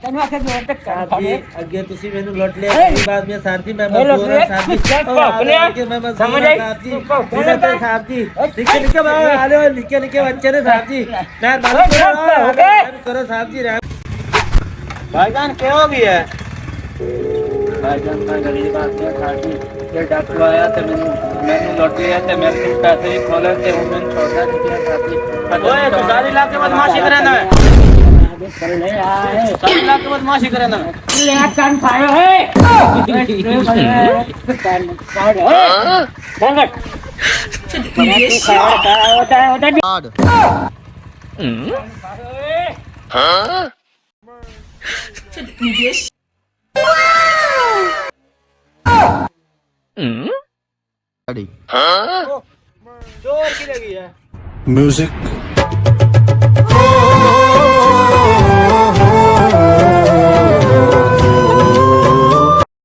ਤੈਨੂੰ ਆਖਿਆ ਜੋਰ ਤੇ ਕਰ ਫੜੇ ਅੱਗੇ ਤੁਸੀਂ ਮੈਨੂੰ ਲੁੱਟ ਲਿਆ ਕਈ ਬਾਤ ਮੈਂ ਸਾਹਿਬ ਜੀ ਮੈਂ ਮਜ਼ਦੂਰ ਹਾਂ ਸਾਹਿਬ ਜੀ ਮੈਂ ਮਜ਼ਦੂਰ ਹਾਂ ਸਾਹਿਬ ਜੀ ਸਾਹਿਬ ਜੀ ਨਿੱਕੇ ਨਿੱਕੇ ਆ ਲੋ ਨਿੱਕੇ ਨਿੱਕੇ ਬੱਚੇ ਨੇ ਸਾਹਿਬ ਜੀ ਮੈਂ ਕਰੋ ਸਾਹਿਬ ਜੀ भाईजान क्या हो गया भाईजान मैं गरीब आदमी खाती ये डॉक्टर आया तो मैंने लौट लिया तो मेरे पैसे भी खोले थे वो मैंने छोड़ा नहीं किया खाती ओए तू सारी लाख के बदमाशी करे ना सारी लाख के बदमाशी करे ना ले कान फाड़ो है कान फाड़ो संगत हां म्यूजिक